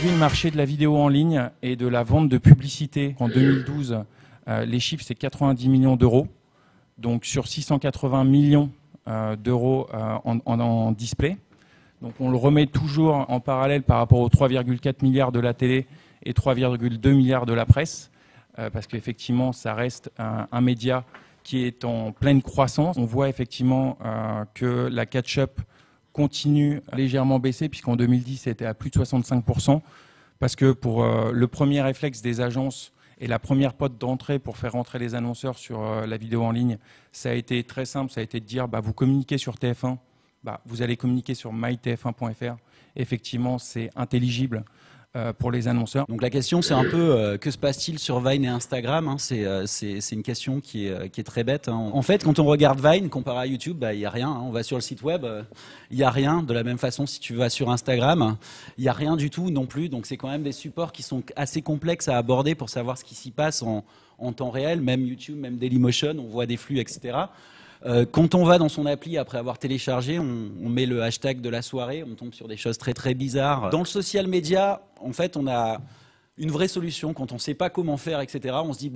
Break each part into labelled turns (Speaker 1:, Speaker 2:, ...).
Speaker 1: Aujourd'hui, le marché de la vidéo en ligne et de la vente de publicité, en 2012, les chiffres, c'est 90 millions d'euros. Donc sur 680 millions d'euros en display. Donc on le remet toujours en parallèle par rapport aux 3,4 milliards de la télé et 3,2 milliards de la presse, parce qu'effectivement, ça reste un média qui est en pleine croissance. On voit effectivement que la catch-up continue à légèrement baisser, puisqu'en 2010, c'était à plus de 65%, parce que pour le premier réflexe des agences et la première porte d'entrée pour faire rentrer les annonceurs sur la vidéo en ligne, ça a été très simple, ça a été de dire vous communiquez sur TF1, vous allez communiquer sur mytf1.fr. Effectivement, c'est intelligible pour les annonceurs.
Speaker 2: Donc la question, c'est un peu que se passe-t-il sur Vine et Instagram, hein. C'est une question qui est très bête, hein. En fait, quand on regarde Vine comparé à YouTube, il n'y a rien, hein. On va sur le site web, il n'y a rien. De la même façon, si tu vas sur Instagram, il n'y a rien du tout non plus. Donc c'est quand même des supports qui sont assez complexes à aborder pour savoir ce qui s'y passe en temps réel. Même YouTube, même Dailymotion, on voit des flux, etc. Quand on va dans son appli après avoir téléchargé, on met le hashtag de la soirée, on tombe sur des choses très très bizarres. Dans le social media, en fait, on a une vraie solution. Quand on ne sait pas comment faire, etc., on se dit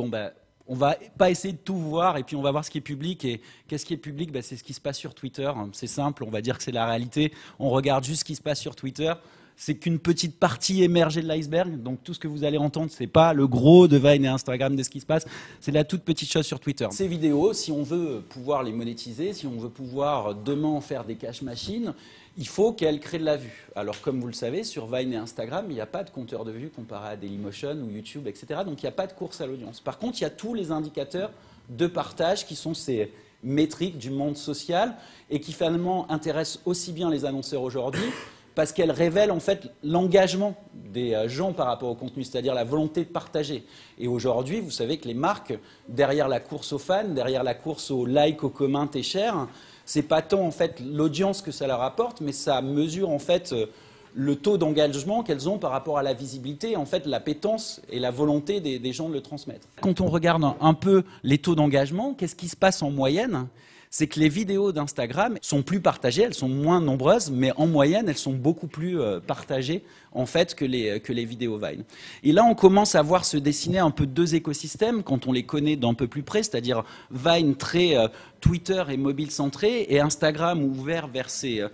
Speaker 2: on va pas essayer de tout voir et puis on va voir ce qui est public. Et qu'est-ce qui est public? C'est ce qui se passe sur Twitter. C'est simple, on va dire que c'est la réalité. On regarde juste ce qui se passe sur Twitter. C'est qu'une petite partie émergée de l'iceberg. Donc tout ce que vous allez entendre, c'est pas le gros de Vine et Instagram de ce qui se passe. C'est la toute petite chose sur Twitter. Ces vidéos, si on veut pouvoir les monétiser, si on veut pouvoir demain en faire des cash machines, il faut qu'elles créent de la vue. Alors comme vous le savez, sur Vine et Instagram, il n'y a pas de compteur de vues comparé à Dailymotion ou YouTube, etc. Donc il n'y a pas de course à l'audience. Par contre, il y a tous les indicateurs de partage qui sont ces métriques du monde social et qui finalement intéressent aussi bien les annonceurs aujourd'hui, parce qu'elle révèle en fait l'engagement des gens par rapport au contenu, c'est-à-dire la volonté de partager. Et aujourd'hui, vous savez que les marques, derrière la course aux fans, derrière la course aux likes, aux comments et shares, c'est pas tant en fait l'audience que ça leur apporte, mais ça mesure en fait le taux d'engagement qu'elles ont par rapport à la visibilité, en fait l'appétence et la volonté des gens de le transmettre. Quand on regarde un peu les taux d'engagement, qu'est-ce qui se passe en moyenne ? C'est que les vidéos d'Instagram sont plus partagées, elles sont moins nombreuses, mais en moyenne, elles sont beaucoup plus partagées en fait que les vidéos Vine. Et là, on commence à voir se dessiner un peu deux écosystèmes quand on les connaît d'un peu plus près, c'est-à-dire Vine très Twitter et mobile centré, et Instagram ouvert vers ce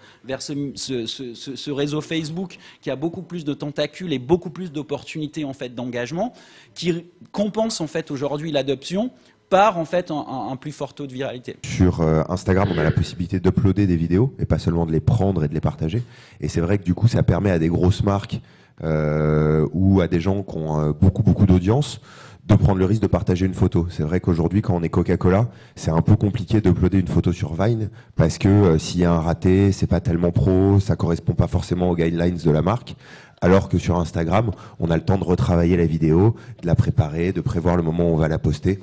Speaker 2: réseau Facebook qui a beaucoup plus de tentacules et beaucoup plus d'opportunités en fait d'engagement, qui compense en fait aujourd'hui l'adoption par en fait un plus fort taux de viralité.
Speaker 3: Sur Instagram, on a la possibilité d'uploader des vidéos et pas seulement de les prendre et de les partager. Et c'est vrai que du coup, ça permet à des grosses marques ou à des gens qui ont beaucoup d'audience de prendre le risque de partager une photo. C'est vrai qu'aujourd'hui, quand on est Coca-Cola, c'est un peu compliqué d'uploader une photo sur Vine parce que s'il y a un raté, c'est pas tellement pro, ça correspond pas forcément aux guidelines de la marque. Alors que sur Instagram, on a le temps de retravailler la vidéo, de la préparer, de prévoir le moment où on va la poster.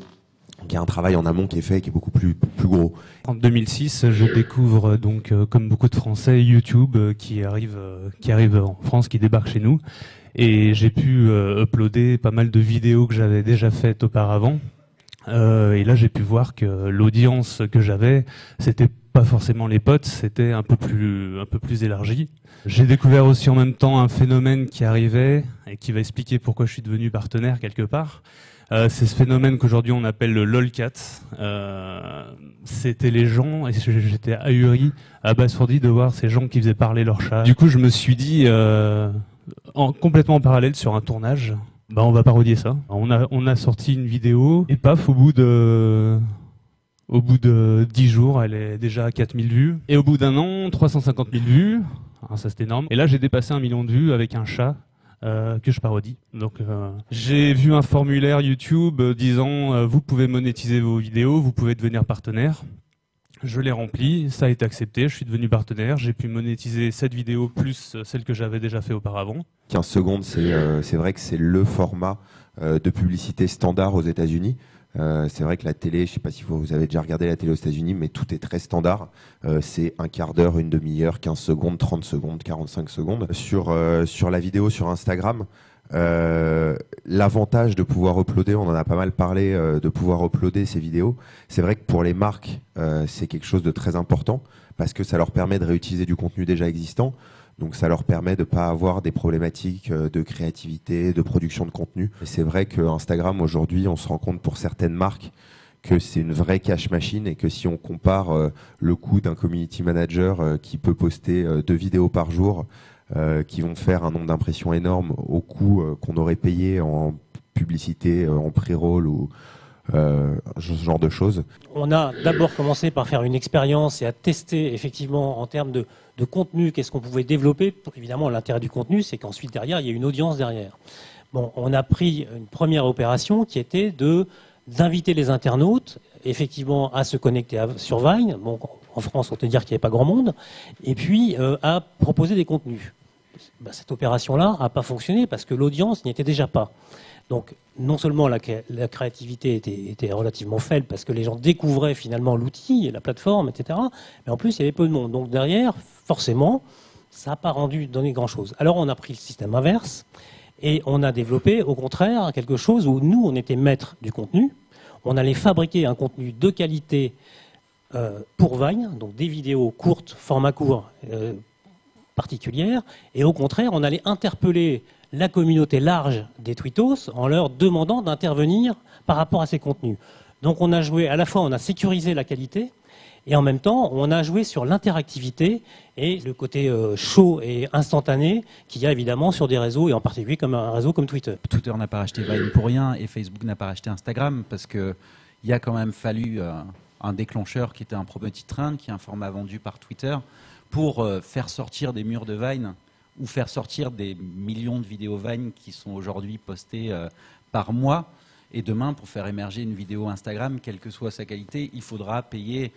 Speaker 3: Donc il y a un travail en amont qui est fait et qui est beaucoup plus gros.
Speaker 4: En 2006, je découvre donc, comme beaucoup de Français, YouTube qui arrive en France, qui débarque chez nous. Et j'ai pu uploader pas mal de vidéos que j'avais déjà faites auparavant. Et là, j'ai pu voir que l'audience que j'avais, c'était pas forcément les potes, c'était un peu plus élargi. J'ai découvert aussi en même temps un phénomène qui arrivait et qui va expliquer pourquoi je suis devenu partenaire quelque part. C'est ce phénomène qu'aujourd'hui on appelle le lolcat. C'était les gens, et j'étais ahuri, abasourdi de voir ces gens qui faisaient parler leur chat. Du coup, je me suis dit, complètement en parallèle sur un tournage, on va parodier ça. On a sorti une vidéo, et paf, au bout de 10 jours, elle est déjà à 4000 vues. Et au bout d'un an, 350 000 vues. Alors ça, c'est énorme. Et là, j'ai dépassé 1 million de vues avec un chat que je parodie. Donc, j'ai vu un formulaire YouTube disant vous pouvez monétiser vos vidéos, vous pouvez devenir partenaire. Je l'ai rempli, ça a été accepté, je suis devenu partenaire. J'ai pu monétiser cette vidéo plus celle que j'avais déjà fait auparavant.
Speaker 3: 15 secondes, c'est vrai que c'est le format de publicité standard aux États-Unis. C'est vrai que la télé, je ne sais pas si vous avez déjà regardé la télé aux États-Unis, mais tout est très standard. C'est un quart d'heure, une demi-heure, 15 secondes, 30 secondes, 45 secondes. Sur la vidéo sur Instagram, l'avantage de pouvoir uploader, on en a pas mal parlé, de pouvoir uploader ces vidéos. C'est vrai que pour les marques, c'est quelque chose de très important parce que ça leur permet de réutiliser du contenu déjà existant. Donc ça leur permet de pas avoir des problématiques de créativité, de production de contenu. Et c'est vrai que Instagram aujourd'hui, on se rend compte pour certaines marques que c'est une vraie cash machine et que si on compare le coût d'un community manager qui peut poster 2 vidéos par jour, qui vont faire un nombre d'impressions énorme au coût qu'on aurait payé en publicité, en pré-roll ou ce genre de choses.
Speaker 5: On a d'abord commencé par faire une expérience et à tester effectivement en termes de contenu, qu'est-ce qu'on pouvait développer. Évidemment, l'intérêt du contenu, c'est qu'ensuite derrière, il y a une audience derrière. Bon, on a pris une première opération qui était d'inviter les internautes effectivement à se connecter sur Vine. Bon, en France, on peut dire qu'il n'y avait pas grand monde. Et puis à proposer des contenus. Ben, cette opération-là n'a pas fonctionné parce que l'audience n'y était déjà pas. Donc, non seulement la créativité était relativement faible parce que les gens découvraient finalement l'outil, la plateforme, etc. Mais en plus, il y avait peu de monde. Donc derrière, forcément, ça n'a pas donné grand-chose. Alors, on a pris le système inverse et on a développé, au contraire, quelque chose où nous, on était maître du contenu. On allait fabriquer un contenu de qualité pour Vine, donc des vidéos courtes, format court, particulières. Et au contraire, on allait interpeller la communauté large des tweetos en leur demandant d'intervenir par rapport à ces contenus. Donc on a joué, à la fois on a sécurisé la qualité et en même temps on a joué sur l'interactivité et le côté chaud et instantané qu'il y a évidemment sur des réseaux et en particulier comme un réseau comme Twitter.
Speaker 2: Twitter n'a pas racheté Vine pour rien et Facebook n'a pas racheté Instagram parce qu'il y a quand même fallu un déclencheur qui était un Promoted Trend, qui est un format vendu par Twitter pour faire sortir des murs de Vine ou faire sortir des millions de vidéos Vine qui sont aujourd'hui postées par mois. Et demain, pour faire émerger une vidéo Instagram, quelle que soit sa qualité, il faudra payer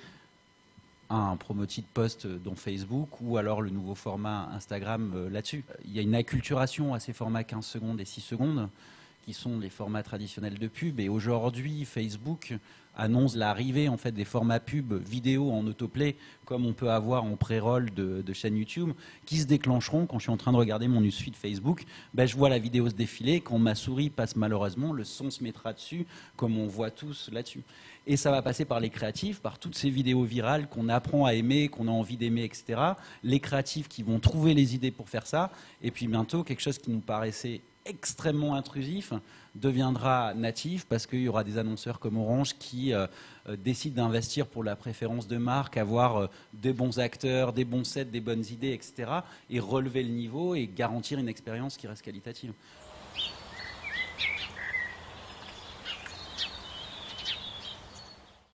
Speaker 2: un promoted post dans Facebook ou alors le nouveau format Instagram là-dessus. Il y a une acculturation à ces formats 15 secondes et 6 secondes qui sont les formats traditionnels de pub. Et aujourd'hui, Facebook annonce l'arrivée en fait des formats pub vidéo en autoplay comme on peut avoir en pré-roll de chaînes YouTube qui se déclencheront quand je suis en train de regarder mon newsfeed Facebook. Ben, je vois la vidéo se défiler. Quand ma souris passe malheureusement, le son se mettra dessus comme on voit tous là-dessus. Et ça va passer par les créatifs, par toutes ces vidéos virales qu'on apprend à aimer, qu'on a envie d'aimer, etc. Les créatifs qui vont trouver les idées pour faire ça. Et puis bientôt, quelque chose qui nous paraissait extrêmement intrusif deviendra natif parce qu'il y aura des annonceurs comme Orange qui décident d'investir pour la préférence de marque, avoir des bons acteurs, des bons sets, des bonnes idées, etc. et relever le niveau et garantir une expérience qui reste qualitative.